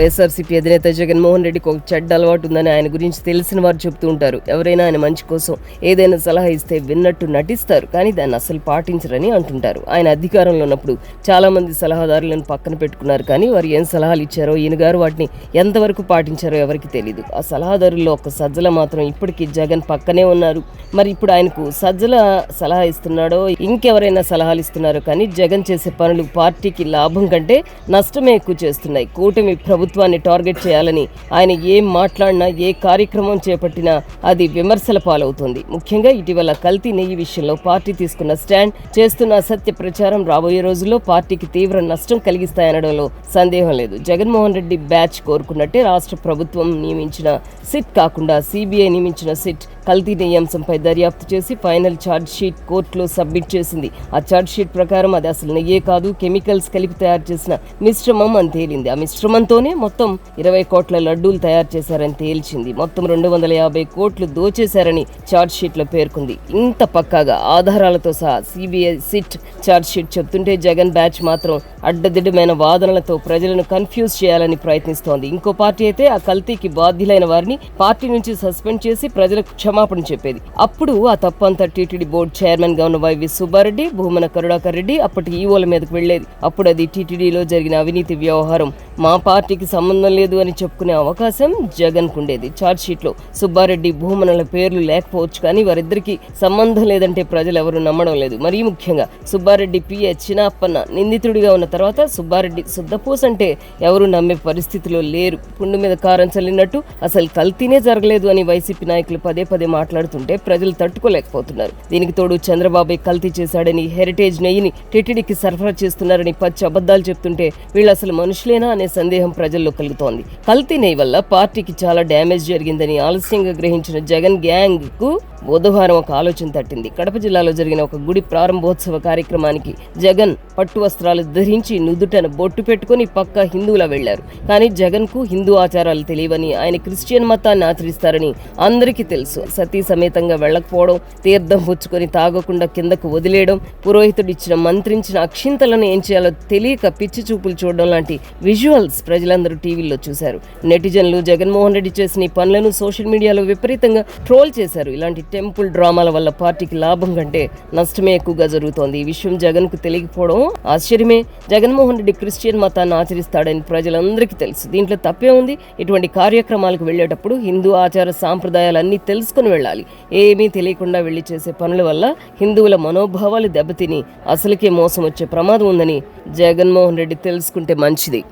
వైఎస్ఆర్సీపీ అధినేత జగన్మోహన్ రెడ్డికి ఒక చెడ్డ అలవాటు ఉందని ఆయన గురించి తెలిసిన వారు చెబుతూ ఉంటారు. ఎవరైనా ఆయన మంచి కోసం ఏదైనా సలహా ఇస్తే విన్నట్టు నటిస్తారు, కానీ దాన్ని అసలు పాటించరని అంటుంటారు. ఆయన అధికారంలో ఉన్నప్పుడు చాలా మంది సలహాదారులను పక్కన పెట్టుకున్నారు, కానీ వారు ఏం సలహాలు ఇచ్చారో ఈయన గారు వాటిని ఎంతవరకు పాటించారో ఎవరికి తెలియదు. ఆ సలహాదారుల్లో ఒక సజ్జల మాత్రం ఇప్పటికీ జగన్ పక్కనే ఉన్నారు. మరి ఇప్పుడు ఆయనకు సజ్జల సలహా ఇస్తున్నాడో ఇంకెవరైనా సలహాలు ఇస్తున్నారో కానీ జగన్ చేసే పనులు పార్టీకి లాభం కంటే నష్టమే ఎక్కువ చేస్తున్నాయి. కూటమి ప్రభుత్వాన్ని టార్గెట్ చేయాలని ఆయన ఏం మాట్లాడినా, ఏ కార్యక్రమం చేపట్టినా అది విమర్శల పాలవుతుంది. ముఖ్యంగా ఇటీవల కల్తీ నెయ్యి విషయంలో పార్టీ తీసుకున్న స్టాండ్, చేస్తున్న అసత్య ప్రచారం రాబోయే రోజుల్లో పార్టీకి తీవ్ర నష్టం కలిగిస్తాయనడంలో సందేహం లేదు. జగన్మోహన్ రెడ్డి బ్యాచ్ కోరుకున్నట్టే రాష్ట్ర ప్రభుత్వం నియమించిన సిట్ కాకుండా సిబిఐ నియమించిన సిట్ కల్తీ నెయ్యి అంశంపై దర్యాప్తు చేసి ఫైనల్ ఛార్జ్ షీట్ కోర్టులో సబ్మిట్ చేసింది. ఆ ఛార్జ్ షీట్ ప్రకారం అది అసలు నెయ్యే కాదు, కెమికల్స్ కలిపి తయారు చేసిన మిశ్రమం అని తేలింది. ఆ మిశ్రమంతోనే మొత్తం 20 కోట్ల లడ్డూలు తయారు చేశారని తేల్చింది. మొత్తం 250 కోట్లు దోచేశారని ఛార్జ్ షీట్ లో పేర్కొంది. ఇంత పక్కాగా ఆధారాలతో సహా సిబిఐ సిట్ ఛార్జ్ షీట్ చెప్తుంటే జగన్ బ్యాచ్ మాత్రం అడ్డదిడ్డమైన వాదనలతో ప్రజలను కన్ఫ్యూజ్ చేయాలని ప్రయత్నిస్తోంది. ఇంకో పార్టీ అయితే ఆ కల్తీకి బాధ్యులైన వారిని పార్టీ నుంచి సస్పెండ్ చేసి ప్రజలకు క్షమాపణ చెప్పేది. అప్పుడు ఆ తప్పంతా టీటీడీ బోర్డు చైర్మన్ గా ఉన్న వైవి సుబ్బారెడ్డి, భూమన కరుణాకర్ రెడ్డి అప్పటి ఈవోల మీదకు వెళ్లేది. అప్పుడు అది టీటీడీలో జరిగిన అవినీతి వ్యవహారం మా పార్టీకి సంబంధం లేదు అని చెప్పుకునే అవకాశం జగన్ కుండేది. ఛార్జ్ షీట్ లో సుబ్బారెడ్డి, భూమనల పేర్లు లేకపోవచ్చు, కానీ వారిద్దరికి సంబంధం లేదంటే ప్రజలు ఎవరు నమ్మడం లేదు. మరీ ముఖ్యంగా సుబ్బారెడ్డి పిఏ చిన్నప్పన్న నిందితుడిగా ఉన్న తర్వాత సుబ్బారెడ్డి శుద్ధపూస అంటే ఎవరు నమ్మే పరిస్థితిలో లేరు. పుండు మీద కారం చల్లినట్టు అసలు కల్తీనే జరగలేదు అని వైసీపీ నాయకులు పదే మాట్లాడుతుంటే ప్రజలు తట్టుకోలేకపోతున్నారు. దీనికి తోడు చంద్రబాబు కల్తీ చేశాడని, హెరిటేజ్ నెయ్యిని టీటీడీకి సరఫరా చేస్తున్నారని పచ్చి అబద్ధాలు చెప్తుంటే వీళ్ళు అసలు మనుషులేనా అనే సందేహం ప్రజల్లో కలుగుతోంది. కల్తీ నెయ్యి వల్ల పార్టీకి చాలా డ్యామేజ్ జరిగిందని ఆలస్యంగా గ్రహించిన జగన్ గ్యాంగ్ కు బుధవారం ఒక ఆలోచన తట్టింది. కడప జిల్లాలో జరిగిన ఒక గుడి ప్రారంభోత్సవ కార్యక్రమానికి జగన్ పట్టు వస్త్రాలు ధరించి నుదుటన బొట్టు పెట్టుకుని పక్కా హిందువులా వెళ్లారు. కానీ జగన్ కు హిందూ ఆచారాలు తెలియవని, ఆయన క్రిస్టియన్ మతాన్ని ఆచరిస్తారని అందరికీ తెలుసు. సతీ సమేతంగా వెళ్లకపోవడం, తీర్థం పుచ్చుకొని తాగకుండా కిందకు వదిలేయడం, పురోహితుడిచ్చిన మంత్రించిన అక్షింతలను ఏం చేయాలో తెలియక పిచ్చి చూపులు చూడడం లాంటి విజువల్స్ ప్రజలందరూ టీవీల్లో చూశారు. నెటిజన్లు జగన్మోహన్ రెడ్డి చేసిన ఈ పనులను సోషల్ మీడియాలో విపరీతంగా ట్రోల్ చేశారు. ఇలాంటి టెంపుల్ డ్రామాల వల్ల పార్టీకి లాభం కంటే నష్టమే ఎక్కువగా జరుగుతోంది. ఈ విషయం జగన్ కు తెలియకపోవడం ఆశ్చర్యమే. జగన్మోహన్ రెడ్డి క్రిస్టియన్ మతాన్ని ఆచరిస్తాడని ప్రజలందరికీ తెలుసు. దీంట్లో తప్పే ఉంది? ఇటువంటి కార్యక్రమాలకు వెళ్లేటప్పుడు హిందూ ఆచార సాంప్రదాయాలన్నీ తెలుసుకుని వెళ్ళాలి. ఏమీ తెలియకుండా వెళ్లి చేసే పనుల వల్ల హిందువుల మనోభావాలు దెబ్బతిని అసలుకే మోసం వచ్చే ప్రమాదం ఉందని జగన్మోహన్ రెడ్డి తెలుసుకుంటే మంచిది.